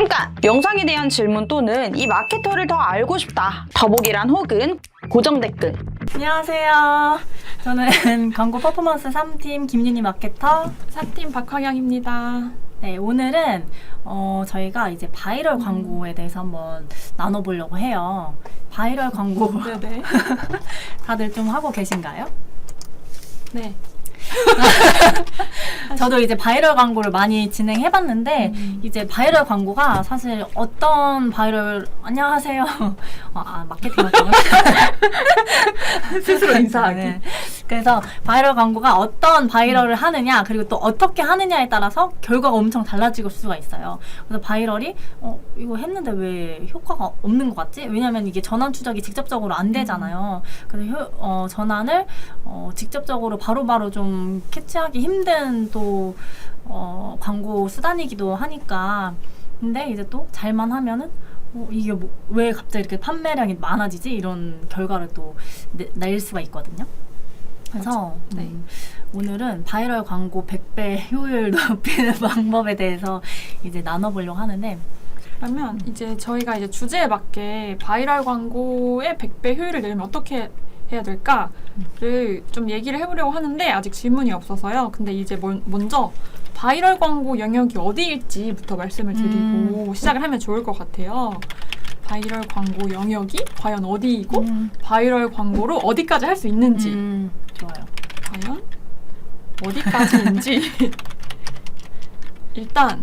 잠깐! 영상에 대한 질문 또는 이 마케터를 더 알고 싶다. 더보기란 혹은 고정 댓글. 안녕하세요. 저는 광고 퍼포먼스 3팀 김윤희 마케터 3팀 박화경입니다. 네, 오늘은 저희가 이제 바이럴 광고에 대해서 한번 나눠보려고 해요. 바이럴 광고 네네. 다들 좀 하고 계신가요? 네. 저도 이제 바이럴 광고를 많이 진행해봤는데 이제 바이럴 광고가 사실 어떤 바이럴 안녕하세요. 마케팅 활동 스스로 인사하기. 네. 그래서 바이럴 광고가 어떤 바이럴을 하느냐 그리고 또 어떻게 하느냐에 따라서 결과가 엄청 달라질 수가 있어요. 그래서 바이럴이 이거 했는데 왜 효과가 없는 것 같지? 왜냐면 이게 전환 추적이 직접적으로 안 되잖아요. 그래서 전환을 직접적으로 바로바로 좀 캐치하기 힘든 또 광고 수단이기도 하니까. 근데 이제 또 잘만 하면은 이게 왜 갑자기 이렇게 판매량이 많아지지? 이런 결과를 또 낼 수가 있거든요. 그래서 오늘은 바이럴 광고 100배 효율 높이는 방법에 대해서 이제 나눠보려고 하는데, 그러면 이제 저희가 이제 주제에 맞게 바이럴 광고의 100배 효율을 내려면 어떻게 해야 될까를 좀 얘기를 해보려고 하는데 아직 질문이 없어서요. 근데 이제 먼저 바이럴 광고 영역이 어디일지부터 말씀을 드리고 시작을 하면 좋을 것 같아요. 바이럴 광고 영역이 과연 어디이고 바이럴 광고로 어디까지 할 수 있는지 좋아요. 과연 어디까지인지 일단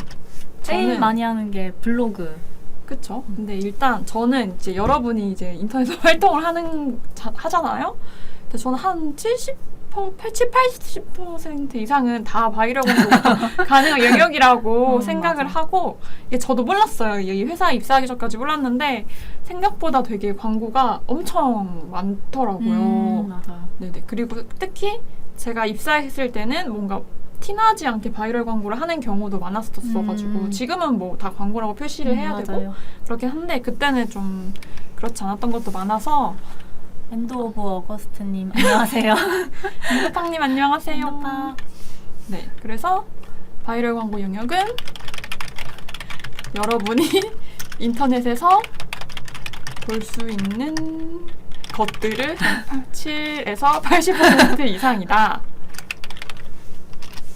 제일 많이 하는 게 블로그. 그쵸? 근데 일단 저는 이제 여러분이 이제 인터넷에서 활동을 하잖아요? 근데 저는 한 80% 이상은 다 바이럴 광고 가능한 영역이라고 생각을 맞아. 하고, 이게 저도 몰랐어요. 이 회사에 입사하기 전까지 몰랐는데 생각보다 되게 광고가 엄청 많더라고요. 맞아요. 네네. 그리고 특히 제가 입사했을 때는 뭔가 티나지 않게 바이럴 광고를 하는 경우도 많았었어가지고 지금은 뭐 다 광고라고 표시를 해야 맞아요. 되고 그렇긴 한데 그때는 좀 그렇지 않았던 것도 많아서. 엔드 오브 어거스트님 안녕하세요. 엔드팡님 안녕하세요. 엔드팡. 네, 그래서 바이럴 광고 영역은 여러분이 인터넷에서 볼 수 있는 것들을 7에서 80% 이상이다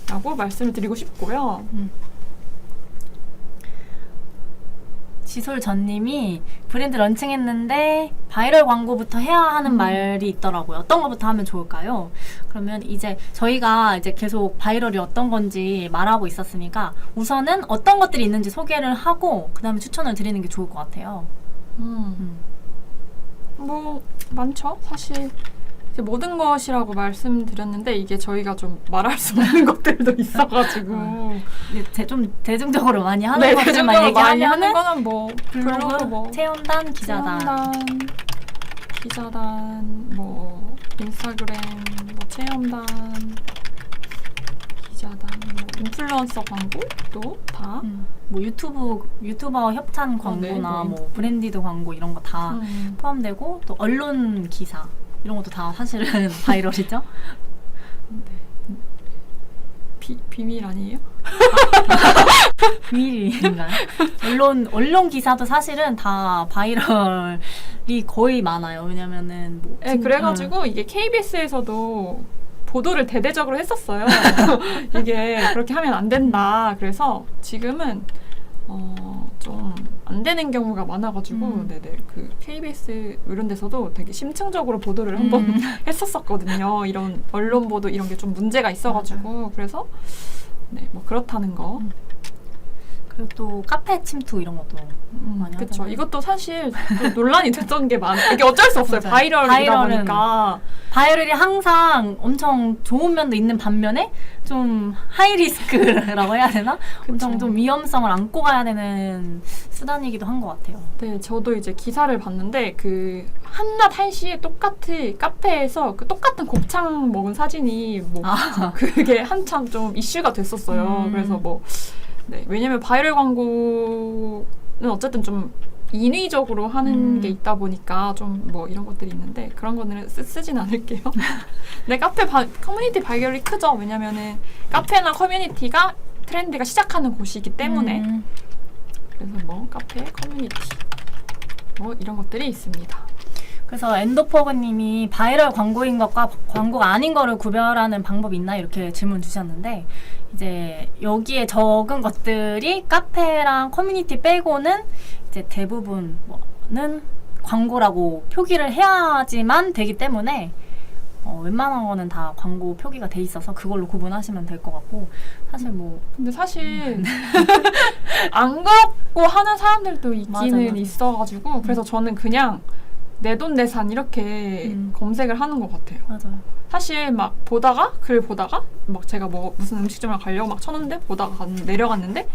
라고 말씀을 드리고 싶고요. 지솔전님이 브랜드 런칭했는데 바이럴 광고부터 해야 하는 말이 있더라고요. 어떤 것부터 하면 좋을까요? 그러면 이제 저희가 이제 계속 바이럴이 어떤 건지 말하고 있었으니까 우선은 어떤 것들이 있는지 소개를 하고 그 다음에 추천을 드리는 게 좋을 것 같아요. 뭐 많죠. 사실 이제 모든 것이라고 말씀드렸는데 이게 저희가 좀 말할 수 없는 것들도 있어가지고 좀 대중적으로 많이 하는 네, 것들만 대중적으로 많이 얘기하면은 하는 거는 뭐 블로그, 뭐 체험단, 기자단, 뭐 인스타그램, 뭐 체험단, 기자단, 뭐 인플루언서 광고도 다 뭐 유튜버 협찬 광고나 네. 뭐 브랜디드 광고 이런 거 다 포함되고 또 언론 기사 이런 것도 다 사실은 바이럴이죠. 비밀 아니에요? 비밀인가요? 언론 기사도 사실은 다 바이럴이 거의 많아요. 왜냐면은 뭐 네, 그래가지고 이게 KBS에서도 보도를 대대적으로 했었어요. 이게 그렇게 하면 안 된다. 그래서 지금은 좀 안 되는 경우가 많아가지고 네네, 그 KBS 이런 데서도 되게 심층적으로 보도를 한번 했었었거든요. 이런 언론 보도 이런 게 좀 문제가 있어가지고 그래서 네, 뭐 그렇다는 거. 그리고 또 카페 침투 이런 것도 많이 그쵸. 하잖아요. 이것도 사실 또 논란이 됐던 게 이게 어쩔 수 없어요. 맞아요. 바이럴이다 보니까. 바이럴이 항상 엄청 좋은 면도 있는 반면에 좀 하이리스크라고 해야 되나? 엄청 좀 위험성을 안고 가야 되는 수단이기도 한 것 같아요. 네, 저도 이제 기사를 봤는데 그 한낮 1시에 똑같이 카페에서 그 똑같은 곱창 먹은 사진이 뭐 그게 한참 좀 이슈가 됐었어요. 그래서 뭐 네, 왜냐면 바이럴 광고는 어쨌든 좀 인위적으로 하는 게 있다 보니까 좀 뭐 이런 것들이 있는데 그런 거는 쓰진 않을게요. 근데 카페 커뮤니티 바이럴이 크죠. 왜냐면은 카페나 커뮤니티가 트렌드가 시작하는 곳이기 때문에 그래서 뭐 카페, 커뮤니티 뭐 이런 것들이 있습니다. 그래서 엔더퍼그님이 바이럴 광고인 것과 광고가 아닌 거를 구별하는 방법이 있나 이렇게 질문 주셨는데 이제 여기에 적은 것들이 카페랑 커뮤니티 빼고는 이제 대부분은 광고라고 표기를 해야지만 되기 때문에 웬만한 거는 다 광고 표기가 돼 있어서 그걸로 구분하시면 될 것 같고 사실 뭐 근데 사실 안 그렇고 하는 사람들도 있기는 맞아. 있어가지고 그래서 저는 그냥 내돈내산 이렇게 검색을 하는 것 같아요. 맞아요. 사실 막 보다가 글 보다가 막 제가 뭐 무슨 음식점을 가려고 막 쳤는데 보다가 내려갔는데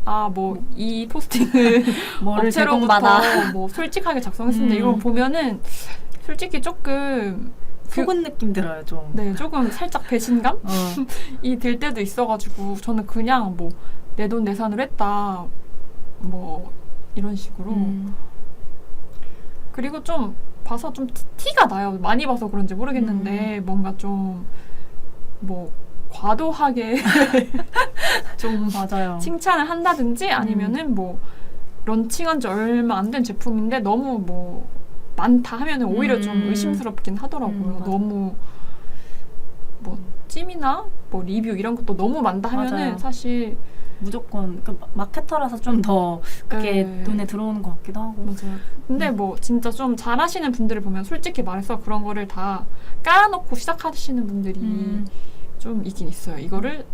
아 뭐 이 포스팅을 뭐를 업체로부터 제공받아 뭐 솔직하게 작성했습니다. 이걸 보면은 솔직히 조금 속은 느낌 들어요 좀. 네 조금 살짝 배신감이 들 때도 있어가지고 저는 그냥 뭐 내돈내산으로 했다 뭐 이런 식으로 그리고 좀 봐서 좀 티가 나요. 많이 봐서 그런지 모르겠는데 뭔가 좀 뭐 과도하게 좀 맞아요. 칭찬을 한다든지 아니면은 뭐 런칭한 지 얼마 안 된 제품인데 너무 뭐 많다 하면은 오히려 좀 의심스럽긴 하더라고요. 너무 뭐 찜이나 뭐 리뷰 이런 것도 너무 많다 하면은 맞아요. 사실 무조건 그 마케터라서 좀 더 그게 네. 눈에 들어오는 것 같기도 하고. 맞아요. 근데 뭐 진짜 좀 잘하시는 분들을 보면 솔직히 말해서 그런 거를 다 깔아놓고 시작하시는 분들이 좀 있긴 있어요. 이거를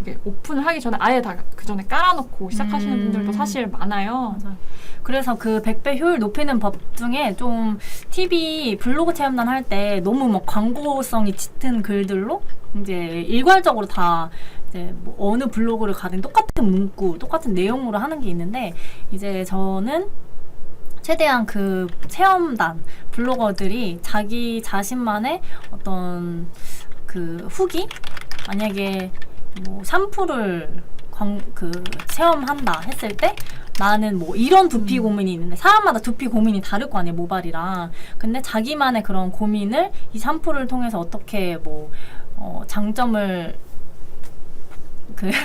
이게 오픈을 하기 전에 아예 다 그 전에 깔아놓고 시작하시는 분들도 사실 많아요. 맞아요. 그래서 그 100배 효율 높이는 법 중에 좀 TV 블로그 체험단 할 때 너무 막 광고성이 짙은 글들로 이제 일괄적으로 다 이제 뭐 어느 블로그를 가든 똑같은 문구, 똑같은 내용으로 하는 게 있는데 이제 저는 최대한 그 체험단 블로거들이 자기 자신만의 어떤 그 후기 만약에 뭐 샴푸를 체험한다 했을 때 나는 뭐 이런 두피 고민이 있는데 사람마다 두피 고민이 다를 거 아니에요 모발이랑. 근데 자기만의 그런 고민을 이 샴푸를 통해서 어떻게 뭐 장점을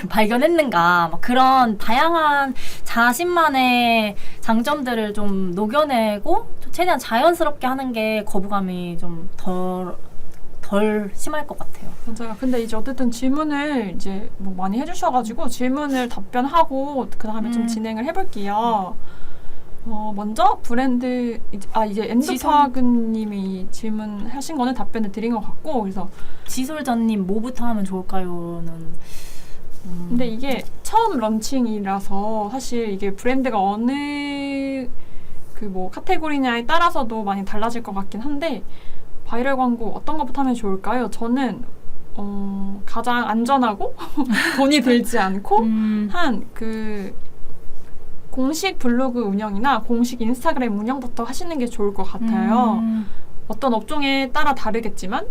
발견했는가 막 그런 다양한 자신만의 장점들을 좀 녹여내고 최대한 자연스럽게 하는 게 거부감이 좀 덜 심할 것 같아요. 맞아요. 근데 이제 어쨌든 질문을 이제 뭐 많이 해주셔가지고 질문을 답변하고 그 다음에 좀 진행을 해볼게요. 먼저 브랜드 이제 엔드파그님이 질문하신 거는 답변을 드린 것 같고 그래서 지솔전님 뭐부터 하면 좋을까요는 근데 이게 처음 런칭이라서 사실 이게 브랜드가 어느 그 뭐 카테고리냐에 따라서도 많이 달라질 것 같긴 한데 바이럴 광고 어떤 것부터 하면 좋을까요? 저는 가장 안전하고 돈이 들지 않고 한 그 공식 블로그 운영이나 공식 인스타그램 운영부터 하시는 게 좋을 것 같아요. 어떤 업종에 따라 다르겠지만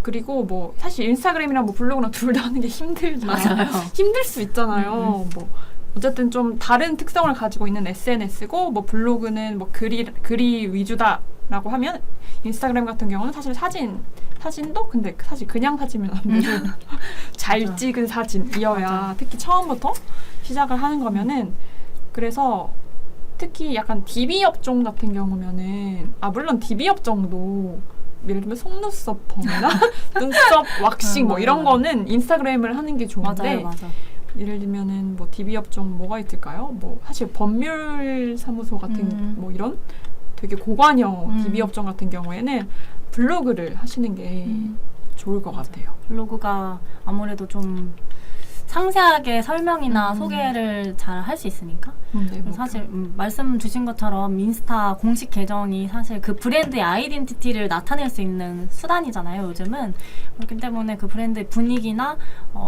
그리고 뭐 사실 인스타그램이랑 뭐 블로그랑 둘 다 하는 게 힘들잖아요. 맞아요. 힘들 수 있잖아요. 뭐 어쨌든 좀 다른 특성을 가지고 있는 SNS고 뭐 블로그는 뭐 글이 위주다라고 하면 인스타그램 같은 경우는 사실 사진도 근데 사실 그냥 사진은 안 되고 잘 맞아. 찍은 사진이어야 맞아. 특히 처음부터 시작을 하는 거면은 그래서 특히 약간 DB 업종 같은 경우면은 물론 DB 업종도 예를 들면 속눈썹 펌이나 눈썹 왁싱 뭐 이런 거는 인스타그램을 하는 게 좋은데 맞아. 예를 들면은 뭐 DB 업종 뭐가 있을까요? 뭐 사실 법률 사무소 같은 뭐 이런 되게 고관형 DB 업종 같은 경우에는 블로그를 하시는 게 좋을 것 같아요. 블로그가 아무래도 좀 상세하게 설명이나 소개를 잘 할 수 있으니까. 네, 뭐 사실 말씀 주신 것처럼 인스타 공식 계정이 사실 그 브랜드의 아이덴티티를 나타낼 수 있는 수단이잖아요, 요즘은. 그렇기 때문에 그 브랜드의 분위기나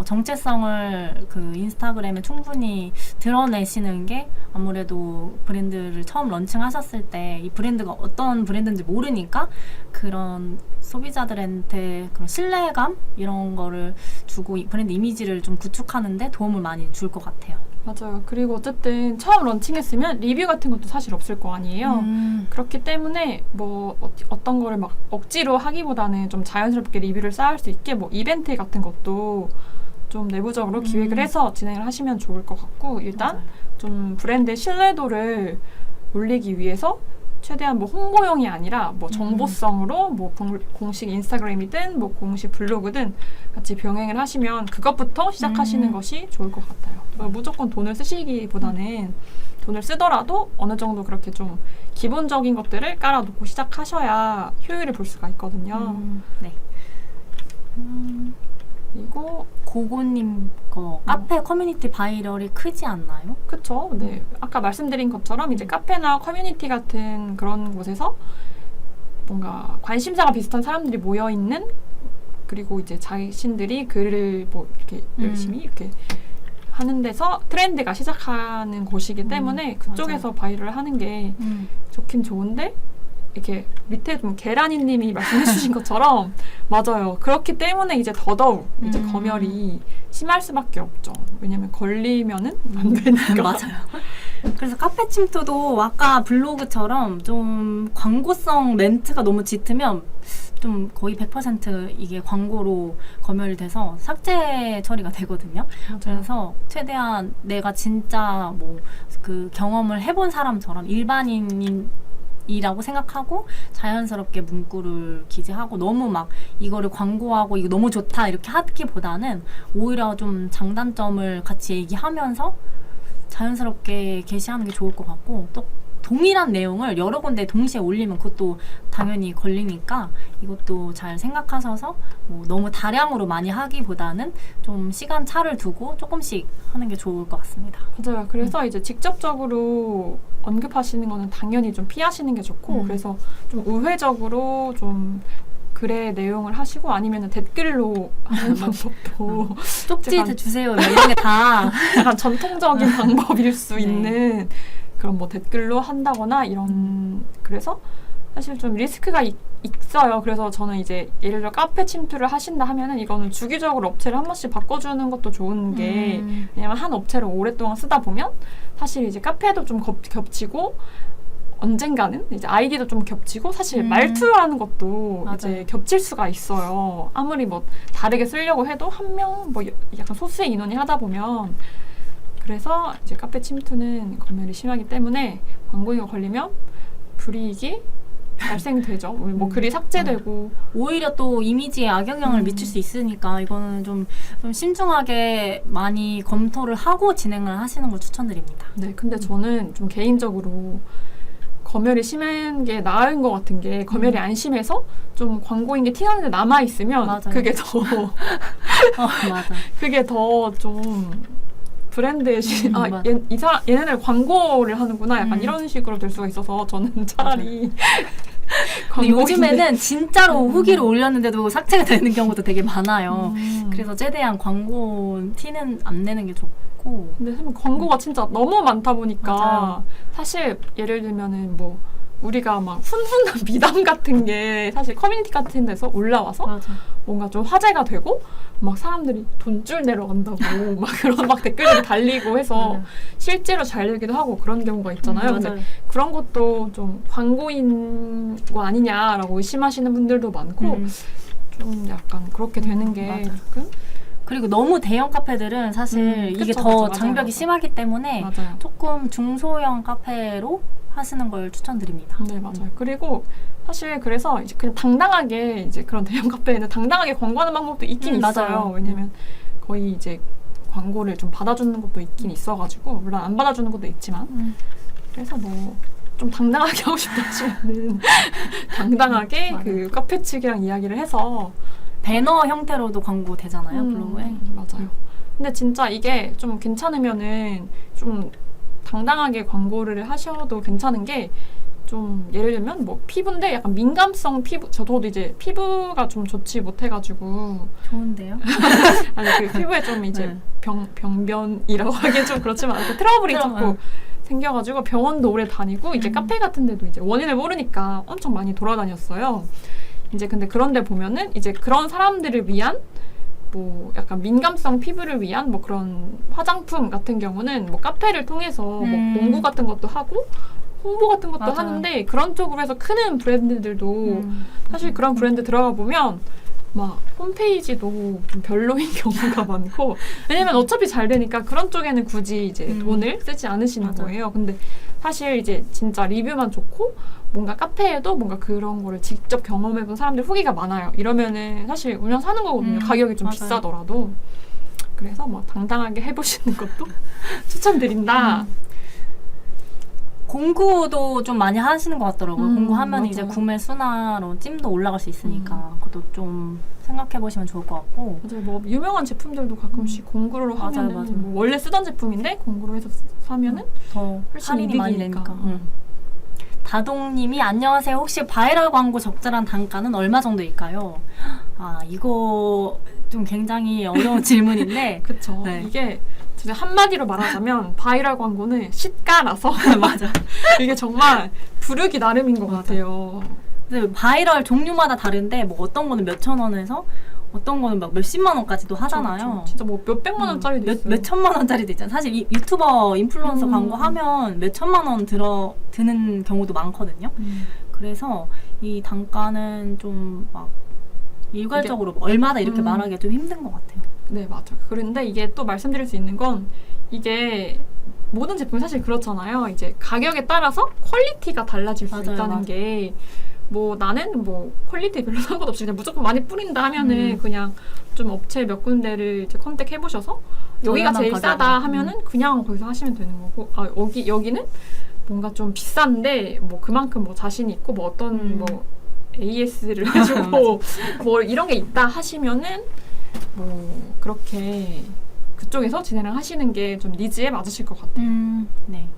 정체성을 그 인스타그램에 충분히 드러내시는 게 아무래도 브랜드를 처음 런칭하셨을 때 이 브랜드가 어떤 브랜드인지 모르니까 그런 소비자들한테 그런 신뢰감 이런 거를 주고 이 브랜드 이미지를 좀 구축하는데 도움을 많이 줄 것 같아요. 맞아요. 그리고 어쨌든 처음 런칭했으면 리뷰 같은 것도 사실 없을 거 아니에요. 그렇기 때문에 뭐 어떤 거를 막 억지로 하기보다는 좀 자연스럽게 리뷰를 쌓을 수 있게 뭐 이벤트 같은 것도 좀 내부적으로 기획을 해서 진행을 하시면 좋을 것 같고 일단 맞아요. 좀 브랜드의 신뢰도를 올리기 위해서 최대한 뭐 홍보용이 아니라 뭐 정보성으로 뭐 공식 인스타그램이든 뭐 공식 블로그든 같이 병행을 하시면 그것부터 시작하시는 것이 좋을 것 같아요. 무조건 돈을 쓰시기보다는 돈을 쓰더라도 어느 정도 그렇게 좀 기본적인 것들을 깔아놓고 시작하셔야 효율을 볼 수가 있거든요. 네. 그리고 고고님 거 카페 커뮤니티 바이럴이 크지 않나요? 그쵸. 네. 아까 말씀드린 것처럼 이제 카페나 커뮤니티 같은 그런 곳에서 뭔가 관심사가 비슷한 사람들이 모여있는 그리고 이제 자신들이 글을 뭐 이렇게 열심히 이렇게 하는 데서 트렌드가 시작하는 곳이기 때문에 그쪽에서 바이럴을 하는 게 좋긴 좋은데 이렇게 밑에 좀 계란이님이 말씀해주신 것처럼 맞아요. 그렇기 때문에 이제 더더욱 이제 검열이 심할 수밖에 없죠. 왜냐면 걸리면은 안 되니까. 맞아요. 그래서 카페 침투도 아까 블로그처럼 좀 광고성 멘트가 너무 짙으면 좀 거의 100% 이게 광고로 검열이 돼서 삭제 처리가 되거든요. 그래서 최대한 내가 진짜 뭐 그 경험을 해본 사람처럼 일반인이라고 생각하고 자연스럽게 문구를 기재하고 너무 막 이거를 광고하고 이거 너무 좋다 이렇게 하기보다는 오히려 좀 장단점을 같이 얘기하면서 자연스럽게 게시하는 게 좋을 것 같고 또 동일한 내용을 여러 군데 동시에 올리면 그것도 당연히 걸리니까 이것도 잘 생각하셔서 뭐 너무 다량으로 많이 하기보다는 좀 시간 차를 두고 조금씩 하는 게 좋을 것 같습니다. 맞아요. 그래서 이제 직접적으로 언급하시는 거는 당연히 좀 피하시는 게 좋고 그래서 좀 우회적으로 좀 글의 내용을 하시고 아니면 댓글로 하는 방법도 쪽지 주세요. 이런 게 다 약간 전통적인 방법일 수 네. 있는 그런 뭐 댓글로 한다거나 이런 그래서 사실 좀 리스크가 있어요. 그래서 저는 이제 예를 들어 카페 침투를 하신다 하면은 이거는 주기적으로 업체를 한 번씩 바꿔주는 것도 좋은 게 왜냐면 한 업체를 오랫동안 쓰다 보면 사실 이제 카페도 좀 겹치고 언젠가는 이제 아이디도 좀 겹치고 사실 말투라는 것도 맞아요. 이제 겹칠 수가 있어요. 아무리 뭐 다르게 쓰려고 해도 한 명 뭐 약간 소수의 인원이 하다 보면 그래서 이제 카페 침투는 검열이 심하기 때문에 광고가 걸리면 불이익이 발생되죠. 뭐 글이 삭제되고 오히려 또 이미지에 악영향을 미칠 수 있으니까 이거는 좀 신중하게 많이 검토를 하고 진행을 하시는 걸 추천드립니다. 네, 근데 저는 좀 개인적으로 검열이 심한 게 나은 것 같은 게 검열이 안 심해서 좀 광고인 게 티나는데 남아 있으면 맞아요. 그게 더 맞아. 그게 더 좀 브랜드의 맞아. 얘네들 광고를 하는구나 약간 이런 식으로 될 수가 있어서 저는 차라리 근데 요즘에는 진짜로 후기를 올렸는데도 삭제가 되는 경우도 되게 많아요. 그래서 최대한 광고 티는 안 내는 게 좋고. 근데 사실 광고가 진짜 너무 많다 보니까 맞아요. 사실 예를 들면은 뭐 우리가 막 훈훈한 미담 같은 게 사실 커뮤니티 같은 데서 올라와서 맞아. 뭔가 좀 화제가 되고 막 사람들이 돈줄 내러 간다고 막 그런 막 댓글들이 달리고 해서 실제로 잘 되기도 하고 그런 경우가 있잖아요. 근데 맞아요. 그런 것도 좀 광고인 거 아니냐라고 의심하시는 분들도 많고 좀 약간 그렇게 되는 게 맞아요. 조금 그리고 너무 대형 카페들은 사실 이게 그쵸, 더 그쵸, 맞아요, 장벽이 맞아요. 심하기 때문에 맞아요. 조금 중소형 카페로 하시는 걸 추천드립니다. 네, 맞아요. 그리고 사실 그래서 이제 그냥 당당하게 이제 그런 대형 카페에는 당당하게 광고하는 방법도 있긴 있어요. 맞아요. 왜냐면 거의 이제 광고를 좀 받아주는 것도 있긴 있어가지고 물론 안 받아주는 것도 있지만 그래서 뭐 좀 당당하게 하고 싶다 하시면은 당당하게 맞아요. 그 카페 측이랑 이야기를 해서 배너 형태로도 광고 되잖아요, 블로그에. 맞아요. 근데 진짜 이게 좀 괜찮으면은 좀 당당하게 광고를 하셔도 괜찮은 게 좀 예를 들면 뭐 피부인데 약간 민감성 피부 저도 이제 피부가 좀 좋지 못해가지고 좋은데요? 아니 그 피부에 좀 이제 네. 병변이라고 하기엔 좀 그렇지만 그 트러블이 자꾸 생겨가지고 병원도 오래 다니고 이제 카페 같은 데도 이제 원인을 모르니까 엄청 많이 돌아다녔어요. 이제 근데 그런데 보면은 이제 그런 사람들을 위한 뭐 약간 민감성 피부를 위한 뭐 그런 화장품 같은 경우는 뭐 카페를 통해서 뭐 공구 같은 것도 하고 홍보 같은 것도 맞아요. 하는데 그런 쪽으로 해서 크는 브랜드들도 사실 그런 브랜드 들어가 보면 막 홈페이지도 좀 별로인 경우가 많고 왜냐면 어차피 잘 되니까 그런 쪽에는 굳이 이제 돈을 쓰지 않으시는 맞아. 거예요. 근데 사실 이제 진짜 리뷰만 좋고 뭔가 카페에도 뭔가 그런 거를 직접 경험해본 사람들 후기가 많아요. 이러면은 사실 운영 사는 거거든요. 가격이 좀 맞아요. 비싸더라도. 그래서 뭐 당당하게 해보시는 것도 추천드린다. 공구도 좀 많이 하시는 것 같더라고요. 공구하면 맞아요. 이제 구매 수나로 찜도 올라갈 수 있으니까 그것도 좀 생각해 보시면 좋을 것 같고. 맞아요. 뭐 유명한 제품들도 가끔씩 공구로 맞아요, 하면은 맞아요. 뭐 원래 쓰던 제품인데 공구로 해서 사면은 더 훨씬 할인이 많이 이득이니까. 되니까. 다동님이 안녕하세요. 혹시 바이럴 광고 적절한 단가는 얼마 정도일까요? 아 이거 좀 굉장히 어려운 질문인데. 그쵸. 네. 이게 진짜 한마디로 말하자면 바이럴 광고는 시가라서 맞아. 이게 정말 부르기 나름인 것 맞아. 같아요. 근데 바이럴 종류마다 다른데 뭐 어떤 거는 몇천 원에서 어떤 거는 막 몇십만 원까지도 하잖아요. 그쵸. 진짜 뭐 몇백만 원짜리도 있어요. 몇천만 원짜리도 있잖아요. 사실 유튜버 인플루언서 음. 광고 하면 몇천만 원 드는 경우도 많거든요. 그래서 이 단가는 좀 막 일괄적으로 얼마다 이렇게 말하기가 좀 힘든 것 같아요. 네, 맞아요. 그런데 이게 또 말씀드릴 수 있는 건 이게 모든 제품이 사실 그렇잖아요. 이제 가격에 따라서 퀄리티가 달라질 수 맞아요, 있다는 맞아요. 게 뭐 나는 뭐 퀄리티 별로 상관없이 그냥 무조건 많이 뿌린다 하면은 그냥 좀 업체 몇 군데를 이제 컨택해 보셔서 여기가 저렴한 제일 가격으로. 싸다 하면은 그냥 거기서 하시면 되는 거고 아 여기는 뭔가 좀 비싼데 뭐 그만큼 뭐 자신이 있고 뭐 어떤 뭐 AS를 해주고 뭐 이런 게 있다 하시면은 뭐 그렇게 그쪽에서 진행을 하시는 게 좀 니즈에 맞으실 것 같아요. 네.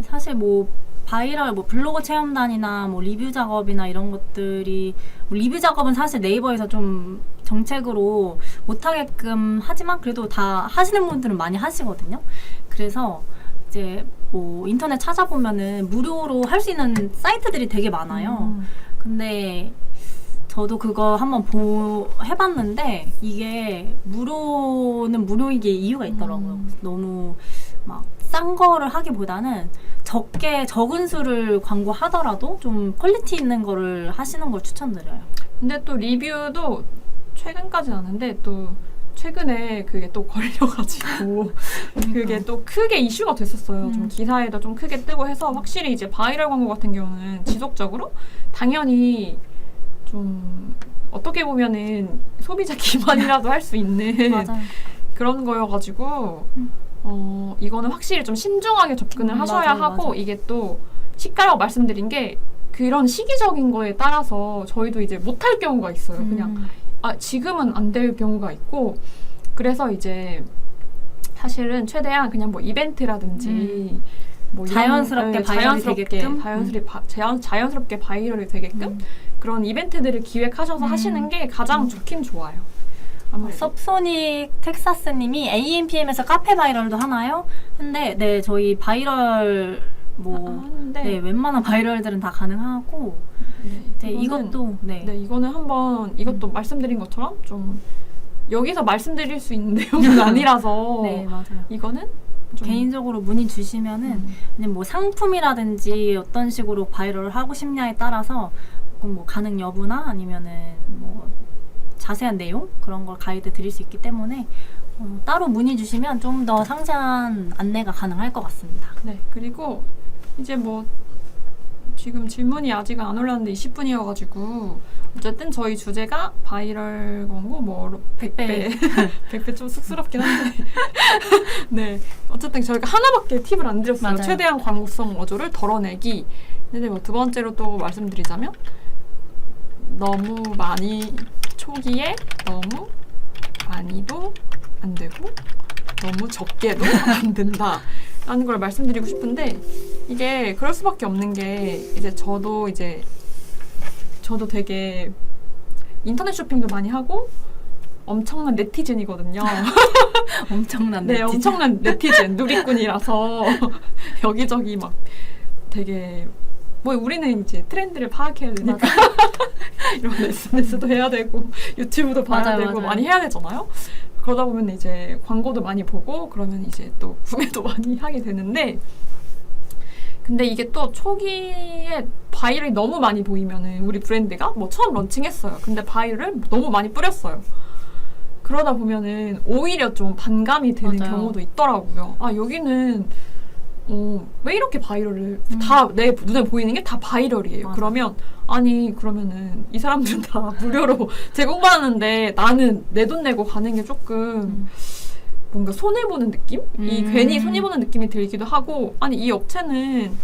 사실 뭐 바이럴 뭐 블로그 체험단이나 뭐 리뷰 작업이나 이런 것들이 뭐 리뷰 작업은 사실 네이버에서 좀 정책으로 못하게끔 하지만 그래도 다 하시는 분들은 많이 하시거든요. 그래서 이제 뭐 인터넷 찾아보면은 무료로 할 수 있는 사이트들이 되게 많아요. 근데 저도 그거 한번 해봤는데 이게 무료는 무료인 게 이유가 있더라고요. 너무 막 싼 거를 하기보다는 적은 수를 광고하더라도 좀 퀄리티 있는 거를 하시는 걸 추천드려요. 근데 또 리뷰도 최근까지는 아는데 또 최근에 그게 또 걸려가지고 그게 또 크게 이슈가 됐었어요. 좀 기사에도 좀 크게 뜨고 해서 확실히 이제 바이럴 광고 같은 경우는 지속적으로 당연히 좀 어떻게 보면은 소비자 기반이라도 할 수 있는 맞아요. 그런 거여가지고 이거는 확실히 좀 신중하게 접근을 하셔야 맞아요, 하고 맞아요. 이게 또 시가라고 말씀드린 게 그런 시기적인 거에 따라서 저희도 이제 못할 경우가 있어요. 그냥 지금은 안 될 경우가 있고 그래서 이제 사실은 최대한 그냥 뭐 이벤트라든지 뭐 이런, 자연스럽게 바이럴이 되게끔 자연스럽게 바이럴이 되게끔 그런 이벤트들을 기획하셔서 하시는 게 가장 좋긴 좋아요. 섭소닉 텍사스님이 AMPM에서 카페 바이럴도 하나요? 근데 네 저희 바이럴 뭐 네, 웬만한 바이럴들은 다 가능하고 네, 이것도 네. 이거는 한번 이것도 말씀드린 것처럼 좀 여기서 말씀드릴 수 있는 내용은 아니라서 네 맞아요. 이거는 좀 개인적으로 문의 주시면은 그냥 뭐 상품이라든지 어떤 식으로 바이럴을 하고 싶냐에 따라서 뭐 가능 여부나 아니면은 뭐 자세한 내용 그런 걸 가이드 드릴 수 있기 때문에 따로 문의 주시면 좀 더 상세한 안내가 가능할 것 같습니다. 네 그리고 이제 뭐 지금 질문이 아직 안 올랐는데 20분이어가지고 어쨌든 저희 주제가 바이럴 광고 뭐 100배 100배 좀 쑥스럽긴 한데 네 어쨌든 저희가 하나밖에 팁을 안 드렸어요. 맞아요. 최대한 광고성 어조를 덜어내기. 근데 뭐 두 번째로 또 말씀드리자면 너무 많이 초기에 너무 많이도 안 되고 너무 적게도 안 된다 라는 걸 말씀드리고 싶은데 이게 그럴 수밖에 없는 게 이제 저도 되게 인터넷 쇼핑도 많이 하고 엄청난 네티즌이거든요. 엄청난 네, 네티즌. 엄청난 네티즌 누리꾼이라서 여기저기 막 되게 뭐 우리는 이제 트렌드를 파악해야 되니까 이런 SNS도 해야 되고 유튜브도 봐야 맞아요, 되고 맞아요. 많이 해야 되잖아요. 그러다 보면 이제 광고도 많이 보고 그러면 이제 또 구매도 많이 하게 되는데 근데 이게 또 초기에 바이럴이 너무 많이 보이면은 우리 브랜드가 뭐 처음 런칭했어요. 근데 바이럴을 너무 많이 뿌렸어요. 그러다 보면은 오히려 좀 반감이 드는 맞아요. 경우도 있더라고요. 아, 여기는 왜 이렇게 바이럴을 다 내 눈에 보이는 게 다 바이럴이에요. 맞아. 그러면 아니 그러면은 이 사람들은 다 무료로 제공받는데 나는 내 돈 내고 가는 게 조금 뭔가 손해보는 느낌? 이 괜히 손해보는 느낌이 들기도 하고 아니 이 업체는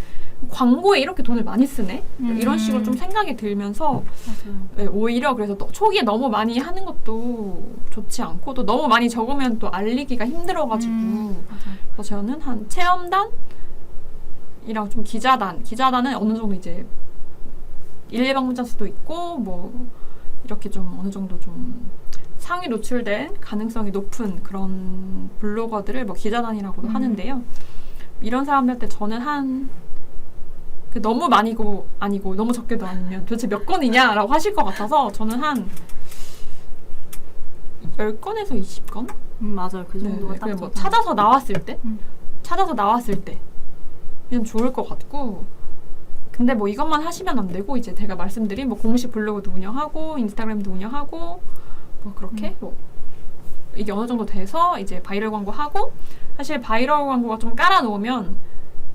광고에 이렇게 돈을 많이 쓰네? 이런 식으로 좀 생각이 들면서 맞아요. 네, 오히려 그래서 초기에 너무 많이 하는 것도 좋지 않고 또 너무 많이 적으면 또 알리기가 힘들어가지고 맞아요. 그래서 저는 한 체험단이랑 좀 기자단은 어느 정도 이제 일방문자 수도 있고 뭐 이렇게 좀 어느 정도 좀 상위 노출된 가능성이 높은 그런 블로거들을 뭐 기자단이라고도 하는데요. 이런 사람들한테 저는 한 너무 많이고 아니고 너무 적게도 아니면 도대체 몇 건이냐라고 하실 것 같아서 저는 한 10건에서 20건? 맞아요. 그 정도가 네, 딱 뭐 적당해요. 찾아서 나왔을 때 그냥 좋을 것 같고 근데 뭐 이것만 하시면 안 되고 이제 제가 말씀드린 뭐 공식 블로그도 운영하고 인스타그램도 운영하고 뭐 그렇게 뭐 이게 어느 정도 돼서 이제 바이럴 광고하고 사실 바이럴 광고가 좀 깔아놓으면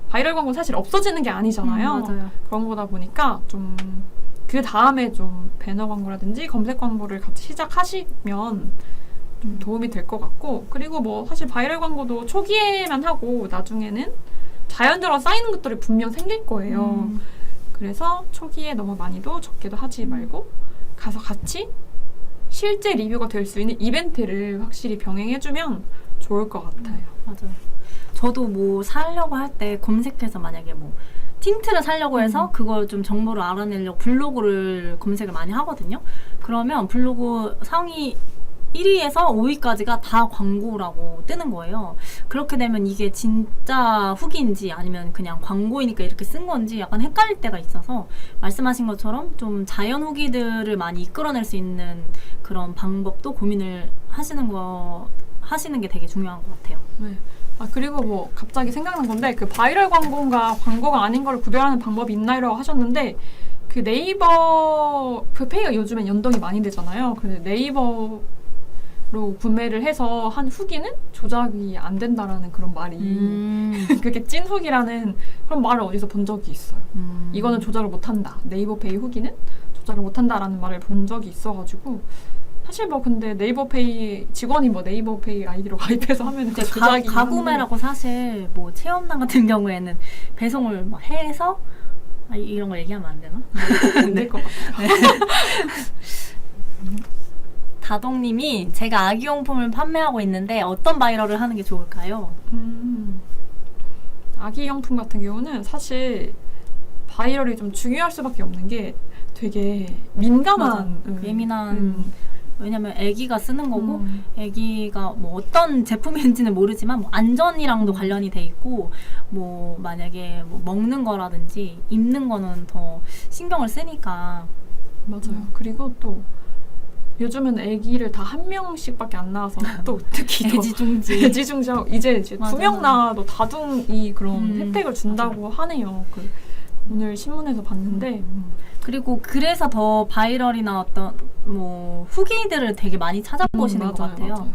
바이럴 광고 사실 없어지는 게 아니잖아요. 맞아요. 그런 거다 보니까 좀 그 다음에 좀 배너 광고라든지 검색 광고를 같이 시작하시면 좀 도움이 될 것 같고 그리고 뭐 사실 바이럴 광고도 초기에만 하고 나중에는 자연적으로 쌓이는 것들이 분명 생길 거예요. 그래서 초기에 너무 많이도 적게도 하지 말고 가서 같이 실제 리뷰가 될 수 있는 이벤트를 확실히 병행해주면 좋을 것 같아요. 맞아요. 저도 뭐 사려고 할 때 검색해서 만약에 뭐 틴트를 사려고 해서 그걸 좀 정보를 알아내려고 블로그를 검색을 많이 하거든요. 그러면 블로그 상위 1위에서 5위까지가 다 광고라고 뜨는 거예요. 그렇게 되면 이게 진짜 후기인지 아니면 그냥 광고이니까 이렇게 쓴 건지 약간 헷갈릴 때가 있어서 말씀하신 것처럼 좀 자연 후기들을 많이 이끌어낼 수 있는 그런 방법도 고민을 하시는 게 되게 중요한 것 같아요. 네. 아 그리고 뭐 갑자기 생각난 건데 그 바이럴 광고가 광고가 아닌 걸 구별하는 방법이 있나요? 하셨는데 그 네이버 그 페이가 요즘엔 연동이 많이 되잖아요. 근데 네이버로 구매를 해서 한 후기는 조작이 안 된다라는 그런 말이 그게 찐 후기라는 그런 말을 어디서 본 적이 있어요. 이거는 조작을 못한다. 네이버 페이 후기는 조작을 못한다라는 말을 본 적이 있어가지고 사실 뭐 근데 네이버페이 직원이 뭐 네이버페이 아이디로 가입해서 하면 그 조작이 가구매라고 사실 뭐 체험단 같은 경우에는 배송을 막 해서 이런 거 얘기하면 안 되나? 안 될 것 같아요. 다동님이 제가 아기용품을 판매하고 있는데 어떤 바이럴을 하는 게 좋을까요? 아기용품 같은 경우는 사실 바이럴이 좀 중요할 수밖에 없는 게 되게 민감한 예민한 왜냐면 아기가 쓰는 거고 아기가 뭐 어떤 제품인지는 모르지만 뭐 안전이랑도 관련이 돼 있고 뭐 만약에 뭐 먹는 거라든지 입는 거는 더 신경을 쓰니까 맞아요. 그리고 또 요즘은 아기를 다 한 명씩밖에 안 낳아서 또 특히 애지중지하고 이제 2명 낳아도 다둥이 그런 혜택을 준다고 하네요. 오늘 신문에서 봤는데 그리고 그래서 더 바이럴이나 어떤 뭐 후기들을 되게 많이 찾아보시는 것 같아요. 맞아요.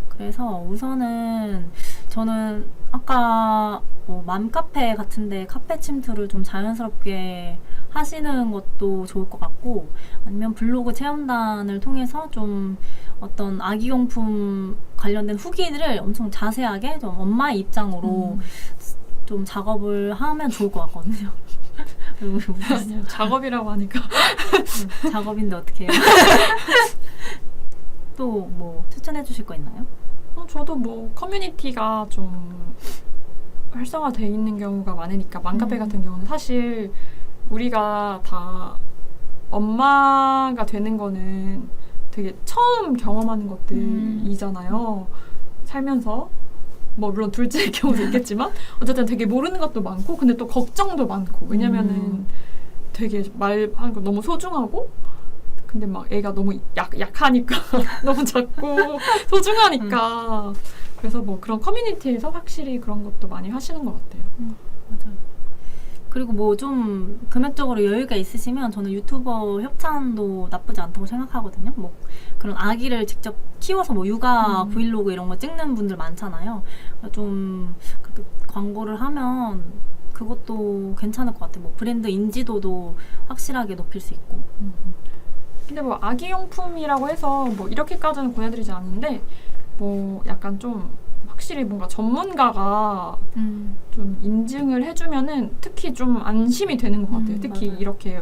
그래서 우선은 저는 아까 뭐 맘카페 같은데 카페 침투를 좀 자연스럽게 하시는 것도 좋을 것 같고 아니면 블로그 체험단을 통해서 좀 어떤 아기용품 관련된 후기들을 엄청 자세하게 좀 엄마의 입장으로 좀 작업을 하면 좋을 것 같거든요. 작업이라고 하니까 작업인데 어떻게 해요? 또 뭐 추천해 주실 거 있나요? 저도 뭐 커뮤니티가 좀 활성화되어 있는 경우가 많으니까 맘카페 같은 경우는 사실 우리가 다 엄마가 되는 거는 되게 처음 경험하는 것들이잖아요. 살면서 뭐 물론 둘째의 경우도 있겠지만 어쨌든 되게 모르는 것도 많고 근데 또 걱정도 많고 왜냐면은 되게 말하는 거 너무 소중하고 근데 막 애가 너무 약하니까 너무 작고 소중하니까 그래서 뭐 그런 커뮤니티에서 확실히 그런 것도 많이 하시는 것 같아요. 맞아요. 그리고 뭐 좀 금액적으로 여유가 있으시면 저는 유튜버 협찬도 나쁘지 않다고 생각하거든요. 뭐 그런 아기를 직접 키워서 뭐 육아 브이로그 이런 거 찍는 분들 많잖아요. 좀 그렇게 광고를 하면 그것도 괜찮을 것 같아요. 뭐 브랜드 인지도도 확실하게 높일 수 있고. 근데 뭐 아기용품이라고 해서 뭐 이렇게까지는 권해드리지 않는데 뭐 약간 좀 확실히 뭔가 전문가가 좀 인증을 해주면은 특히 좀 안심이 되는 것 같아요. 특히 맞아요. 이렇게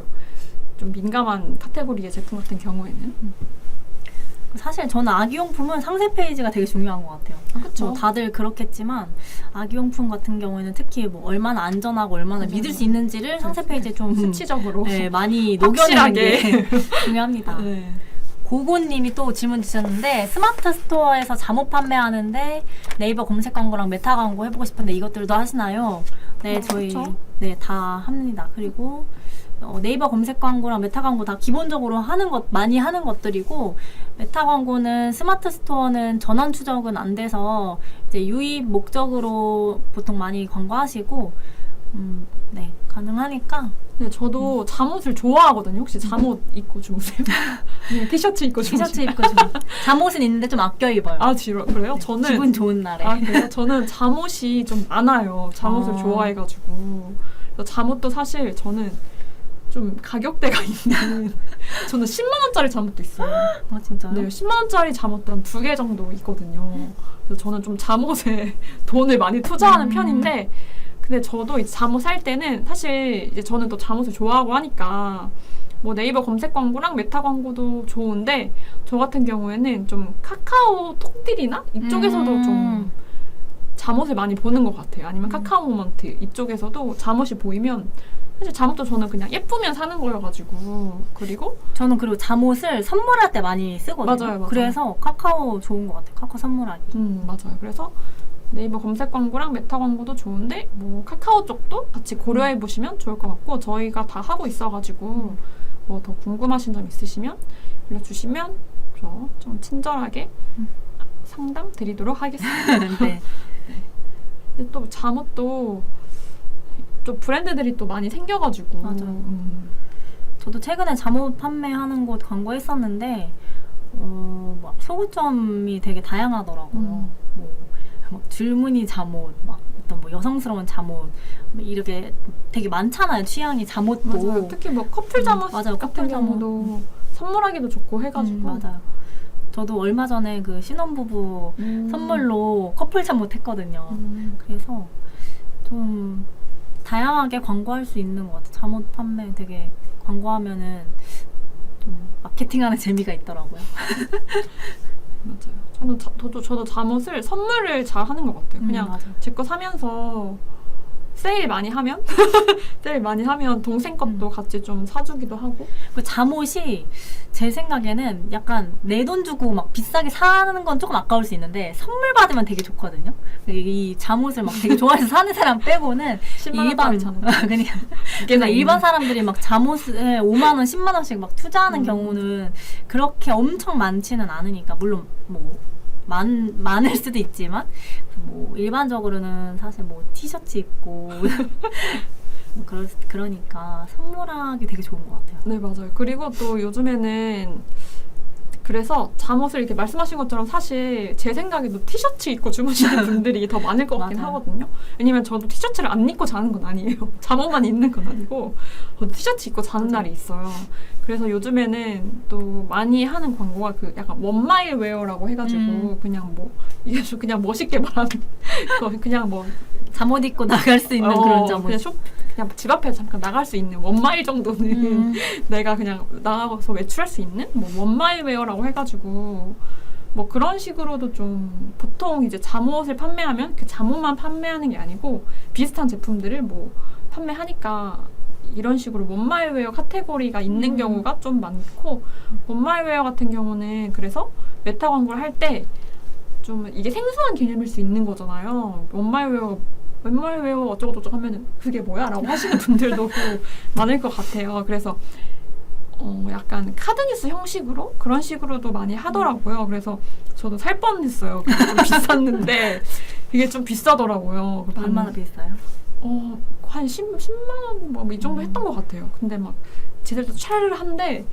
좀 민감한 카테고리의 제품 같은 경우에는. 사실 저는 아기용품은 상세 페이지가 되게 중요한 것 같아요. 그렇죠. 뭐 다들 그렇겠지만 아기용품 같은 경우에는 특히 뭐 얼마나 안전하고 얼마나 믿을 수 있는지를 상세 페이지에 좀 수치적으로 네, 많이 녹여내는 확실하게. 게 중요합니다. 네. 고고님이 또 질문 주셨는데 스마트 스토어에서 잠옷 판매하는데 네이버 검색 광고랑 메타 광고 해보고 싶은데 이것들도 하시나요? 네, 저희 그쵸? 네, 다 합니다. 그리고 네이버 검색 광고랑 메타 광고 다 기본적으로 많이 하는 것들이고 메타 광고는 스마트 스토어는 전환 추적은 안 돼서 이제 유입 목적으로 보통 많이 광고하시고 네, 가능하니까 네, 저도 잠옷을 좋아하거든요. 혹시 잠옷 입고 주무세요? 네, 티셔츠 입고 주무세요? 티셔츠 입고 좀 잠옷은 있는데 좀 아껴 입어요. 아, 그래요? 네, 저는 기분 좋은 날에. 아, 그래요? 저는 잠옷이 좀 많아요. 잠옷을 좋아해가지고. 그래서 잠옷도 사실 저는 좀 가격대가 있는 저는 10만 원짜리 잠옷도 있어요. 아 진짜요? 네, 10만 원짜리 잠옷도 한 2개 정도 있거든요. 그래서 저는 좀 잠옷에 돈을 많이 투자하는 편인데 근데 저도 이제 잠옷 살 때는 사실 이제 저는 또 잠옷을 좋아하고 하니까 뭐 네이버 검색 광고랑 메타 광고도 좋은데 저 같은 경우에는 좀 카카오톡딜이나 이쪽에서도 좀 잠옷을 많이 보는 것 같아요. 아니면 카카오모먼트 이쪽에서도 잠옷이 보이면 사실 잠옷도 저는 그냥 예쁘면 사는 거여가지고 그리고 잠옷을 선물할 때 많이 쓰거든요. 맞아요. 그래서 카카오 좋은 것 같아요. 카카오 선물하기. 맞아요. 그래서 네이버 검색 광고랑 메타 광고도 좋은데 뭐 카카오 쪽도 같이 고려해 보시면 좋을 것 같고 저희가 다 하고 있어가지고 뭐 더 궁금하신 점 있으시면 연락 주시면 저 좀 친절하게 상담 드리도록 하겠습니다. 네. 근데 또 잠옷도 좀 브랜드들이 또 많이 생겨가지고 맞아요. 저도 최근에 잠옷 판매하는 곳 광고했었는데 막 소구점이 되게 다양하더라고요. 막 줄무늬 잠옷, 막 어떤 뭐 여성스러운 잠옷 이렇게 되게 많잖아요. 취향이 잠옷도. 맞아요. 특히 뭐 커플 잠옷 맞아요. 같은 커플 경우도 선물하기도 좋고 해가지고 맞아요. 저도 얼마 전에 그 신혼부부 선물로 커플 잠옷 했거든요. 그래서 좀 다양하게 광고할 수 있는 것 같아요. 잠옷 판매 되게 광고하면은 좀 마케팅하는 재미가 있더라고요. 맞아요. 저도 잠옷을 선물을 잘 하는 것 같아요. 그냥 맞아요. 제 거 사면서 세일 많이 하면 동생 것도 같이 좀 사주기도 하고. 그 잠옷이 제 생각에는 약간 내 돈 주고 막 비싸게 사는 건 조금 아까울 수 있는데 선물 받으면 되게 좋거든요. 이 잠옷을 막 되게 좋아해서 사는 사람 빼고는 10만 원짜리 잠옷. 그냥 일반 사람들이 막 잠옷에 5만 원, 10만 원씩 막 투자하는 경우는 그렇게 엄청 많지는 않으니까 물론 뭐 많을 수도 있지만 뭐 일반적으로는 사실 뭐 티셔츠 입고 뭐 그러니까 선물하기 되게 좋은 것 같아요. 네, 맞아요. 그리고 또 요즘에는 그래서 잠옷을 이렇게 말씀하신 것처럼 사실 제 생각에도 티셔츠 입고 주무시는 분들이 더 많을 것 같긴 하거든요. 왜냐면 저도 티셔츠를 안 입고 자는 건 아니에요. 잠옷만 입는 건 아니고 저도 티셔츠 입고 자는 날이 있어요. 그래서 요즘에는 또 많이 하는 광고가 그 약간 원마일 웨어라고 해가지고 그냥 뭐 이게 좀 그냥 멋있게 말하는 그냥 뭐 잠옷 입고 나갈 수 있는 그런 잠옷. 그냥 집 앞에 잠깐 나갈 수 있는 원마일 정도는 내가 그냥 나가서 외출할 수 있는 뭐 원마일 웨어라고 해가지고 뭐 그런 식으로도 좀 보통 이제 잠옷을 판매하면 그 잠옷만 판매하는 게 아니고 비슷한 제품들을 뭐 판매하니까 이런 식으로 원마일 웨어 카테고리가 있는 경우가 좀 많고 원마일 웨어 같은 경우는 그래서 메타 광고를 할 때 좀 이게 생소한 개념일 수 있는 거잖아요. 원마일 웨어 어쩌고저쩌고 하면은 그게 뭐야? 라고 하시는 분들도 많을 것 같아요. 그래서 약간 카드뉴스 형식으로 그런 식으로도 많이 하더라고요. 그래서 저도 살 뻔했어요. 좀 비쌌는데 이게 좀 비싸더라고요. 얼마나 비싸요? 한 10만 원 뭐 이 정도 했던 것 같아요. 근데 막 지들도 촬을 한데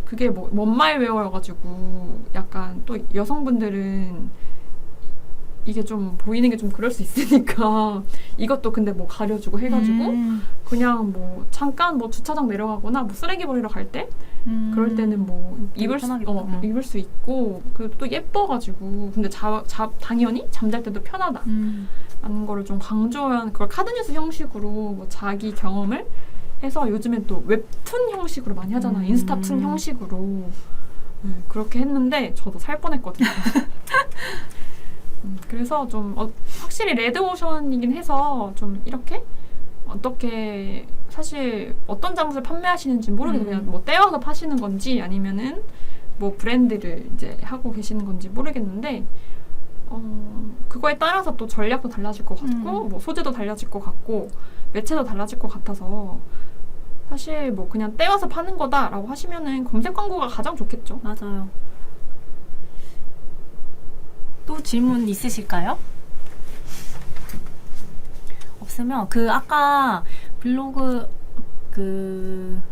그게 뭐 원마이웨어여가지고 약간 또 여성분들은 이게 좀 보이는 게 좀 그럴 수 있으니까 이것도 근데 뭐 가려주고 해가지고 그냥 뭐 잠깐 뭐 주차장 내려가거나 뭐 쓰레기 버리러 갈 때 그럴 때는 뭐 입을 수 있고 그리고 또 예뻐가지고 근데 당연히 잠잘 때도 편하다라는 거를 좀 강조한 그걸 카드뉴스 형식으로 뭐 자기 경험을 해서 요즘엔 또 웹툰 형식으로 많이 하잖아요. 인스타툰 형식으로 네, 그렇게 했는데 저도 살 뻔했거든요. 그래서 좀 확실히 레드오션이긴 해서 좀 이렇게 어떻게 사실 어떤 잠옷을 판매하시는지 모르겠어요. 그냥 뭐 떼어서 파시는 건지 아니면은 뭐 브랜드를 이제 하고 계시는 건지 모르겠는데 그거에 따라서 또 전략도 달라질 것 같고 뭐 소재도 달라질 것 같고 매체도 달라질 것 같아서 사실 뭐 그냥 떼어서 파는 거다라고 하시면은 검색 광고가 가장 좋겠죠. 맞아요. 또 질문 있으실까요? 없으면 아까 블로그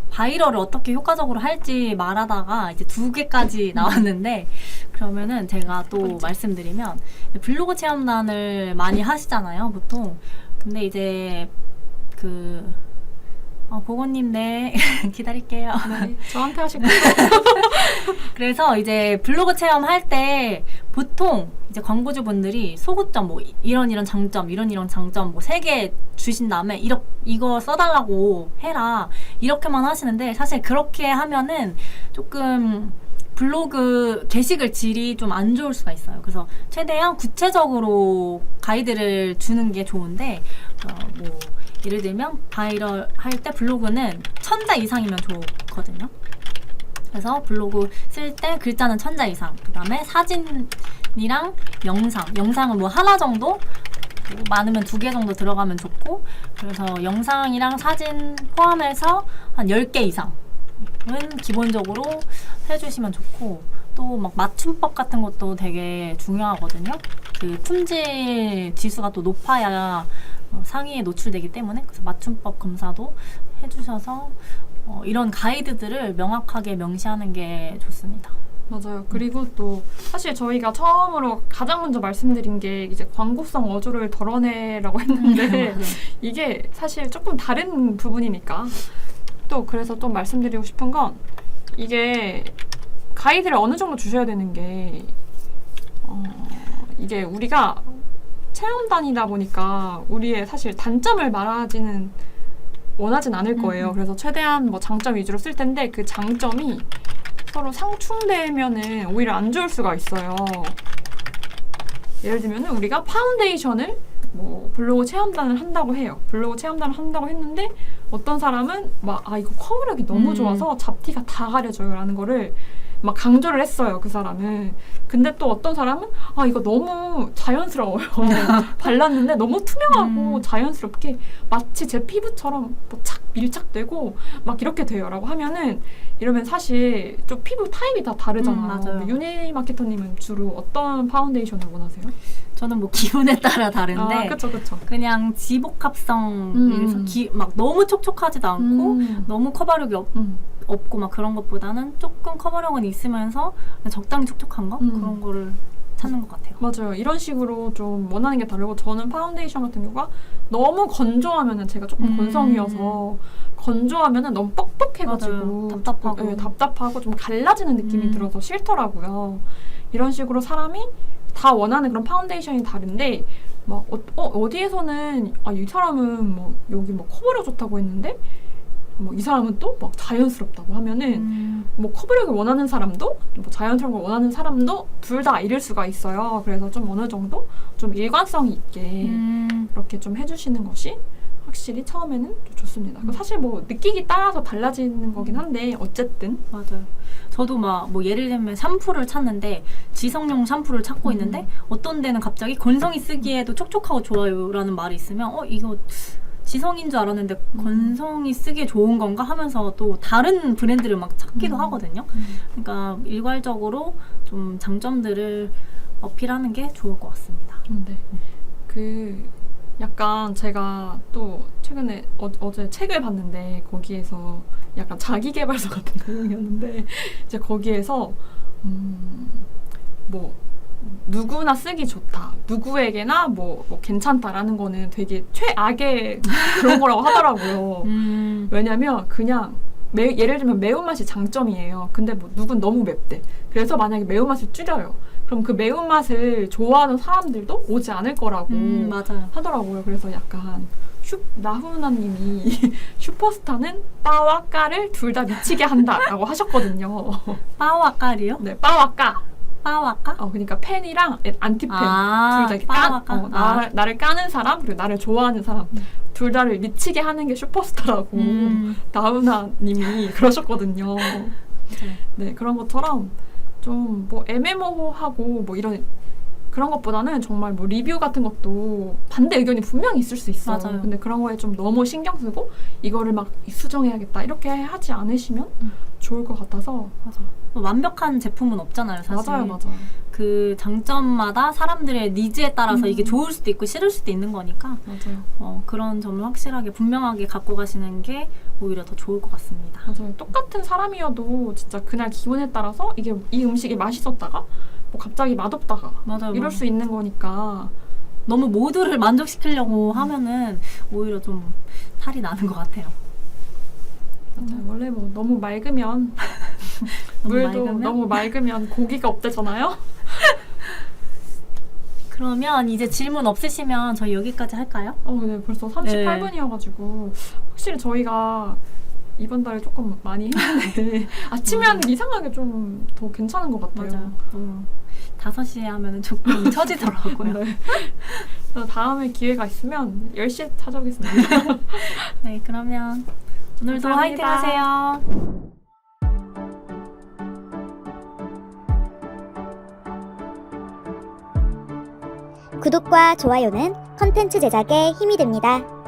바이럴을 어떻게 효과적으로 할지 말하다가 이제 2개까지 나왔는데 그러면은 제가 또 말씀드리면 블로그 체험단을 많이 하시잖아요, 보통. 근데 이제 보고님 네 기다릴게요. 네, 저한테 하실 거예요. 그래서 이제 블로그 체험할 때 보통 이제 광고주분들이 소구점 뭐 이런 장점 이런 장점 뭐 3개 주신 다음에 이거 써달라고 해라 이렇게만 하시는데 사실 그렇게 하면은 조금 블로그 게시글 질이 좀 안 좋을 수가 있어요. 그래서 최대한 구체적으로 가이드를 주는 게 좋은데 뭐 예를 들면 바이럴 할 때 블로그는 1000자 이상이면 좋거든요. 그래서 블로그 쓸 때 글자는 1000자 이상, 그 다음에 사진이랑 영상은 뭐 하나 정도, 뭐 많으면 2개 정도 들어가면 좋고, 그래서 영상이랑 사진 포함해서 한 10개 이상은 기본적으로 해주시면 좋고, 또 막 맞춤법 같은 것도 되게 중요하거든요. 그 품질 지수가 또 높아야 상위에 노출되기 때문에 그래서 맞춤법 검사도 해주셔서 이런 가이드들을 명확하게 명시하는 게 좋습니다. 맞아요. 그리고 또 사실 저희가 처음으로 가장 먼저 말씀드린 게 이제 광고성 어조를 덜어내라고 했는데 이게 사실 조금 다른 부분이니까 또 그래서 좀 말씀드리고 싶은 건 이게 가이드를 어느 정도 주셔야 되는 게 이게 우리가 체험단이다 보니까 우리의 사실 단점을 원하진 않을 거예요. 그래서 최대한 뭐 장점 위주로 쓸 텐데 그 장점이 서로 상충되면은 오히려 안 좋을 수가 있어요. 예를 들면은 우리가 파운데이션을 뭐 블로그 체험단을 한다고 해요. 블로그 체험단을 한다고 했는데 어떤 사람은 이거 커버력이 너무 좋아서 잡티가 다 가려져요 라는 거를 막 강조를 했어요, 그 사람은. 근데 또 어떤 사람은 이거 너무 자연스러워요. 발랐는데 너무 투명하고 자연스럽게 마치 제 피부처럼 착 밀착되고 막 이렇게 돼요 라고 하면은 이러면 사실 좀 피부 타입이 다 다르잖아요. 맞아요. 윤희 마케터님은 주로 어떤 파운데이션을 원하세요? 저는 뭐 기운에 따라 다른데 그쵸. 그냥 지복합성에서 막 너무 촉촉하지도 않고 너무 커버력이 없고 막 그런 것보다는 조금 커버력은 있으면서 적당히 촉촉한 거? 그런 거를 찾는 것 같아요. 맞아요. 이런 식으로 좀 원하는 게 다르고 저는 파운데이션 같은 경우가 너무 건조하면은 제가 조금 건성이어서 건조하면은 너무 뻑뻑해가지고 답답하고 답답하고 좀 갈라지는 느낌이 들어서 싫더라고요. 이런 식으로 사람이 다 원하는 그런 파운데이션이 다른데 막 어디에서는 이 사람은 뭐 여기 뭐 커버력 좋다고 했는데 뭐 이 사람은 또 막 자연스럽다고 하면은 뭐 커버력을 원하는 사람도 뭐 자연스러운 걸 원하는 사람도 둘 다 이럴 수가 있어요. 그래서 좀 어느 정도 좀 일관성 있게 이렇게 좀 해주시는 것이 확실히 처음에는 좀 좋습니다. 사실 뭐 느끼기 따라서 달라지는 거긴 한데 어쨌든 맞아요. 저도 뭐 예를 들면 샴푸를 찾는데 지성용 샴푸를 찾고 있는데 어떤 데는 갑자기 건성이 쓰기에도 촉촉하고 좋아요라는 말이 있으면 이거 지성인 줄 알았는데 건성이 쓰기에 좋은 건가 하면서 또 다른 브랜드를 막 찾기도 하거든요. 그러니까 일괄적으로 좀 장점들을 어필하는 게 좋을 것 같습니다. 네. 약간 제가 또 최근에 어제 책을 봤는데 거기에서 약간 자기계발서 같은 내용이었는데 이제 거기에서 뭐 누구나 쓰기 좋다, 누구에게나 뭐 괜찮다라는 거는 되게 최악의 그런 거라고 하더라고요. 왜냐면 그냥 예를 들면 매운맛이 장점이에요. 근데 뭐 누군 너무 맵대. 그래서 만약에 매운맛을 줄여요. 그럼 그 매운맛을 좋아하는 사람들도 오지 않을 거라고 맞아요. 하더라고요. 그래서 약간 나훈아님이 슈퍼스타는 빠와 까를 둘 다 미치게 한다라고 하셨거든요. 빠와 까리요? 네, 빠와 까. 빠와 까? 그러니까 팬이랑 안티팬 아, 둘 다 빠와 까. 나를 까는 사람 그리고 나를 좋아하는 사람 둘 다를 미치게 하는 게 슈퍼스타라고 나훈아님이 그러셨거든요. 네, 그런 것처럼 좀 뭐 애매모호하고 뭐 이런 그런 것보다는 정말 뭐 리뷰 같은 것도 반대 의견이 분명히 있을 수 있어요. 맞아요. 근데 그런 거에 좀 너무 신경 쓰고 이거를 막 수정해야겠다 이렇게 하지 않으시면 좋을 것 같아서. 맞아. 완벽한 제품은 없잖아요, 사실. 맞아요. 그 장점마다 사람들의 니즈에 따라서 이게 좋을 수도 있고 싫을 수도 있는 거니까 맞아요. 그런 점을 확실하게 분명하게 갖고 가시는 게 오히려 더 좋을 것 같습니다. 맞아요. 똑같은 사람이어도 진짜 그날 기분에 따라서 이게 이 음식이 맛있었다가 뭐 갑자기 맛없다가 맞아요. 이럴 수 있는 거니까 너무 모두를 만족시키려고 하면은 오히려 좀 탈이 나는 것 같아요. 맞아요. 원래 뭐 너무 맑으면 물도 너무 맑으면 고기가 없대잖아요. 그러면 이제 질문 없으시면 저희 여기까지 할까요? 네, 벌써 38분이어가지고 확실히 저희가 이번 달에 조금 많이 했는데 아침에는 이상하게 좀 더 괜찮은 것 같아요. 맞아요. 5시에 하면은 조금 처지더라고요. 네. 그래서 다음에 기회가 있으면 10시에 찾아오겠습니다. 네, 그러면 오늘도 화이팅 하세요. 구독과 좋아요는 컨텐츠 제작에 힘이 됩니다.